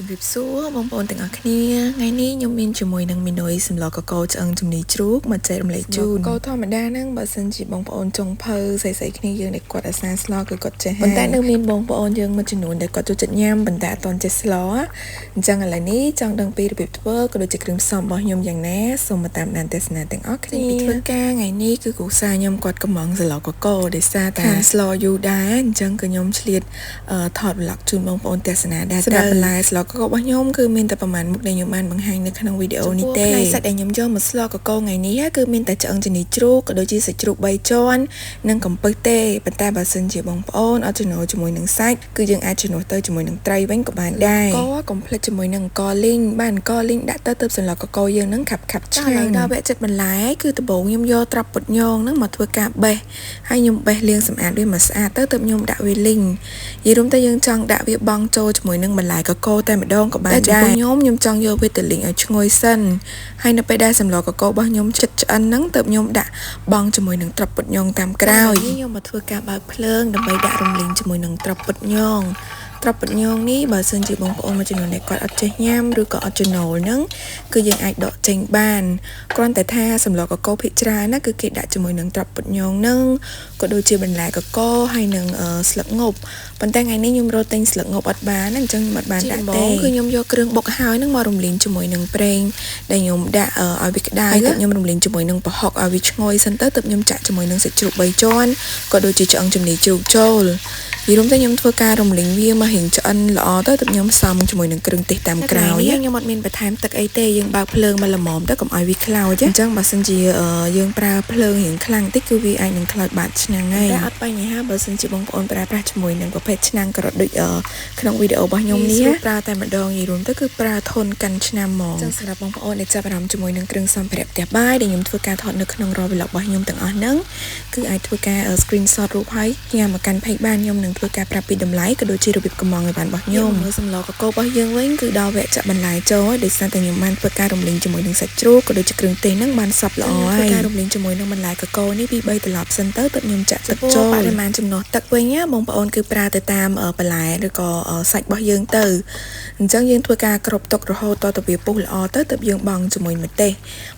ជំរាបសួរបងប្អូនទាំងអស់គ្នាថ្ងៃនេះខ្ញុំមានជាមួយនឹងមីនុយសម្លកកោឆ្អឹងជំនីជ្រូកមកចែករំលែកជូនកោធម្មតាហ្នឹងបើសិនជាបងប្អូនចុងភៅស្អីៗគ្នាយើងដែលគាត់អាសាស្លគឺគាត់ចេះប៉ុន្តែនៅមានបងប្អូនយើងមួយចំនួនដែលគាត់ចូលចិត្តញ៉ាំប៉ុន្តែអត់ទាន់ចេះស្លអញ្ចឹងឥឡូវនេះចង់ដឹងពីរបៀបធ្វើក៏ដូចជាគ្រឿងផ្សំរបស់ខ្ញុំយ៉ាងណាសូមមកតាមដានទស្សនាទាំងអស់គ្នាធ្វើការថ្ងៃនេះគឺគ្រូសាខ្ញុំគាត់កំងសម្លកកោដោយសារតែស្លយូរដែរអញ្ចឹងក៏ខ្ញុំឆ្លៀតថត vlog ជូនបងប្អូនទស្សនាដែរសម្រាប់បន្លែស្លកកោរបស់ខ្ញុំគឺមានតែប្រហែលមុខដែលខ្ញុំបានបង្ហាញនៅក្នុងវីដេអូនេះទេផ្នែកសាច់ដែលខ្ញុំយកមកស្លកកោថ្ងៃនេះគឺមានតែឆ្អឹងជំនីជ្រូកក៏ដូចជាសាច់ជ្រូក3ជាន់និងកំពឹសទេប៉ុន្តែបើសិនជាបងប្អូនអត់ចំណូលជាមួយនឹងសាច់គឺយើងអាចជំនួសទៅជាមួយនឹងត្រីវិញក៏បានដែរកោកុំភ្លេចជាមួយនឹងអង្ករលីងបានអង្ករលីងដាក់ទៅសម្លកកោយើងនឹងខាប់ឆ្ងាញ់ដល់វគ្គចិត្តបន្លែគឺដំបូងខ្ញុំយកត្រប់ពុតញងនឹងមកធ្វើការបេះហើយខ្ញុំបេះលាងសម្អាតវាមកស្អាតទៅខ្ញុំដាក់វាលីងនិយាយរួមទៅយើងចង់ដាក់វាបង់ចូលជាមួយនឹងបន្លែកកោតែម្ដងក៏បានដែរខ្ញុំចង់យកវាទៅលីងឲ្យឈ្ងុយសិនហើយនៅពេលដែលសម្លកកោរបស់ខ្ញុំជិតឆ្អិនហ្នឹងទើបខ្ញុំដាក់បង់ជាមួយនឹងត្រប់ពុតញងតាមក្រោយខ្ញុំមកធ្វើការបើកភ្លើងដើម្បីដាក់រំលីងជាមួយនឹងត្រប់ពុតញងត្រប់ពុតញងនេះបើសិនជាបងប្អូនមួយចំនួនដែលគាត់អត់ចេះញ៉ាំឬក៏អត់ចំណូលហ្នឹងគឺយើងអាចដកចេញបានគ្រាន់តែថាសម្លកកោភាគច្រើនណាគឺគេដាក់ជាមួយនឹងត្រប់ពុតញងហ្នឹងក៏ដូចជាបន្លែកកោហើយនឹងស្លឹកងប់ប៉ុន្តែថ្ងៃនេះខ្ញុំរកទិញស្លឹកងប់អត់បានអញ្ចឹងខ្ញុំអត់បានដាក់ទេគឺខ្ញុំយកគ្រឿងបុកហើយហ្នឹងមករំលីងជាមួយនឹងប្រេងដែលខ្ញុំដាក់ឲ្យវាក្តៅហើយខ្ញុំរំលីងជាមួយនឹងប្រហុកឲ្យវាឈ្ងុយសិនទៅទើបខ្ញុំចាក់ជាមួយនឹងសាច់ជ្រូក3ជាន់ក៏ដូចជាឆ្អឹងជំនីជ្រូកចូលយីរុំតែខ្ញុំធ្វើការរំលីងវាមករៀងឆ្អិនល្អទៅទើបខ្ញុំផ្សំជាមួយនឹងគ្រឿងទេសតាមក្រោយខ្ញុំអត់មានបន្ថែមទឹកអីទេយើងបើកភ្លើងមកល្មមទៅកុំឲ្យវាខ្លោចអញ្ចឹងបើសិនជាយើងប្រើភ្លើងរៀងខ្លាំងតិចគឺវាអាចនឹងខ្លោចបាតឆ្នាំងហើយតែអត់បញ្ហាបើសិនជាបងប្អូនប្រើប្រាស់ជាមួយនឹងប្រភេទឆ្នាំងក្រដុចក្នុងវីដេអូរបស់ខ្ញុំនេះប្រើតែម្ដងយីរុំទៅគឺប្រើធន់កាន់ឆ្នាំហ្មងអញ្ចឹងសម្រាប់បងប្អូនដែលចាប់អារម្មណ៍ជាមួយនឹងគ្រឿងសម្ភារៈផ្ទះបាយដែលខ្ញុំធ្វើការថតនៅក្នុងរាល់ vlog របស់ខ្ញុំទាំងអស់ហ្នឹងគឺអាចធ្វើការ screenshot រូបហើយញ៉ាំមកកាន់ page បានខ្ញុំនឹងធ្វើការប្រាប់ពីតម្លៃក៏ដូចជារបៀបកំងឲ្យបានរបស់ខ្ញុំមើលសម្លកកោរបស់យើងវិញគឺដល់វគ្គចាក់បន្លែចូលហើយដោយសារតែខ្ញុំបានធ្វើការរំលីងជាមួយនឹងសាច់ជ្រូកក៏ដូចជាគ្រឿងទេសហ្នឹងបានសព្វល្អហើយធ្វើការរំលីងជាមួយនឹងបន្លែកកោនេះពី3ត្រឡប់សិនទៅទើបខ្ញុំចាក់ទឹកចូលបរិមាណចំណុះទឹកវិញបងប្អូនគឺប្រើទៅតាមបន្លែឬក៏សាច់របស់យើងទៅអញ្ចឹងយើងធ្វើការគ្របទុករហូតតទៅវាពុះល្អទៅទើបយើងបង់ជាមួយម្ទេស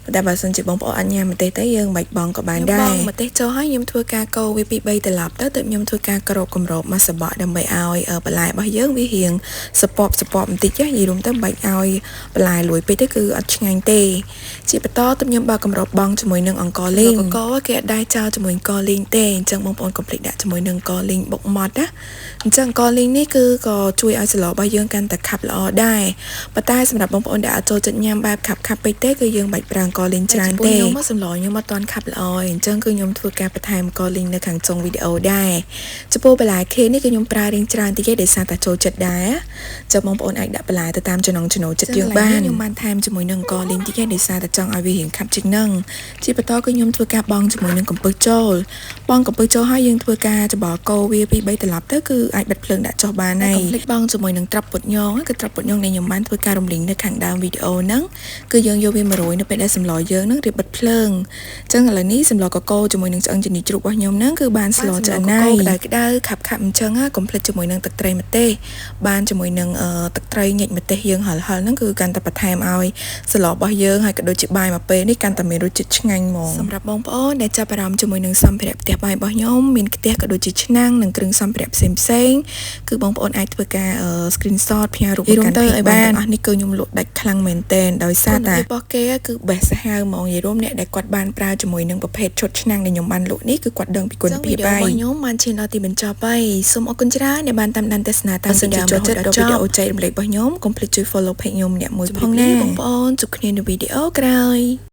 ប៉ុន្តែបើសិនជាបងប្អូនអត់ញ៉ាំម្ទេសទេយើងមិនបង់ក៏បានដែរម្ទេសចូលហើយខ្ញុំធ្វើការកូរវាពី3ត្រឡប់ទៅទើបខ្ញុំធ្វើការគ្របគម្របមកសបកដើម្បីឲ្យបន្លែរបស់យើងវារៀងសពបន្តិចនិយាយរួមទៅបាច់ឲ្យបន្លែលួយពេកទៅគឺអត់ឆ្ងាញ់ទេជាបន្តទៅខ្ញុំបើកគម្របបង់ជាមួយនឹងអង្ករលីងអង្ករគេអត់ដែរចោលជាមួយអង្ករលីងទេអញ្ចឹងបងប្អូនកុំភ្លេចដាក់ជាមួយនឹងអង្ករលីងបុកម៉ត់ណាអញ្ចឹងអង្ករលីងនេះគឺក៏ជួយឲ្យស្លរបស់យើងកាន់តែខាប់ល្អដែរប៉ុន្តែសម្រាប់បងប្អូនដែលអត់ចូលចិត្តញ៉ាំបែបខាប់ពេកទេគឺយើងបាច់ប្រើអង្ករលីងច្រើនទេខ្ញុំមកសម្លខ្ញុំអត់ទាន់ខាប់ល្អអញ្ចឹងគឺខ្ញុំធ្វើការបន្ថែមអង្ករលីងនៅខាងចុងវីដេអូដែរចំពោះបន្លែខេនេះគឺខ្ញុំប្រើរៀងច្រើនតិចទេដោយសារតែចូលចិត្តដែរចាំបងប្អូនអាចដាក់បន្លែទៅតាមចំណង់ចំណូលចិត្តយើងបានខ្ញុំបានថែមជាមួយនឹងអង្ករលីងតិចទេដោយសារតែចង់ឲ្យវារៀងខាប់ជាងនឹងជាបន្តគឺខ្ញុំធ្វើការបង់ជាមួយនឹងកំពឹសចូលបង់កំពឹសចូលហើយយើងធ្វើការច្បល់កូរវាពី3ត្រឡប់ទៅគឺអាចបិទភ្លើងដាក់ចុះបានហើយកុំភ្លេចបង់ជាមួយនឹងត្រប់ពុតញងគឺត្រប់ពុតញងដែលខ្ញុំបានធ្វើការរំលីងនៅខាងដើមវីដេអូហ្នឹងគឺយើងយកវា100នៅពេលដែលសម្លយើងហ្នឹងរៀបបិទភ្លើងអញ្ចឹងឥឡូវនេះសម្លកកោជាមួយនឹងឆ្អឹងជំនីជ្រូករបស់ខ្ញុំហ្នឹងគឺបានស្លឆ្អិនហើយក្តៅខាប់អញ្ចឹងកុំភ្លេចជាមួយនឹងទឹកត្រីម្ទេសបានជាមួយនឹងទឹកត្រីញិចម្ទេសយើងហឹលហ្នឹងគឺកាន់តែបន្ថែមឲ្យស្លរបស់យើងហើយក៏ដូចជាបាយមួយពេលនេះកាន់តែមានរសជាតិឆ្ងាញ់ហ្មងសម្រាប់បងប្អូនដែលចាប់អារម្មណ៍ជាមួយនឹងសម្ភារៈផ្ទះបាយរបស់ខ្ញុំមានខ្ទះក៏ដូចជាឆ្នាំងនិងគ្រឿងសម្ភារៈផ្សេងគឺបងប្អូនអាចធ្វើការ screenshot ផ្ញើរូបមកកាន់ page បានអស់នេះគឺខ្ញុំលក់ដាច់ខ្លាំងមែនទែនដោយសារតែរបស់គេគឺ best សាហាវហ្មងនិយាយរួមអ្នកដែលគាត់បានប្រើជាមួយនឹងប្រភេទឈុតឆ្នាំងដែលខ្ញុំបានលក់នេះគឺគាត់ដឹងពីគុណភាពហើយខ្ញុំបានឈានដល់ទីបញ្ចប់ហើយសូមអរគុណច្រើនដែលបានតាមដានទស្សនាតាមវីដេអូចូលចិត្តដល់វីដេអូចែករំលែករបស់ខ្ញុំកុំភ្លេចជួយ follow page ខ្ញុំអ្នកមួយផងណាបងប្អូនជួបគ្នានៅវីដេអូក្រោយ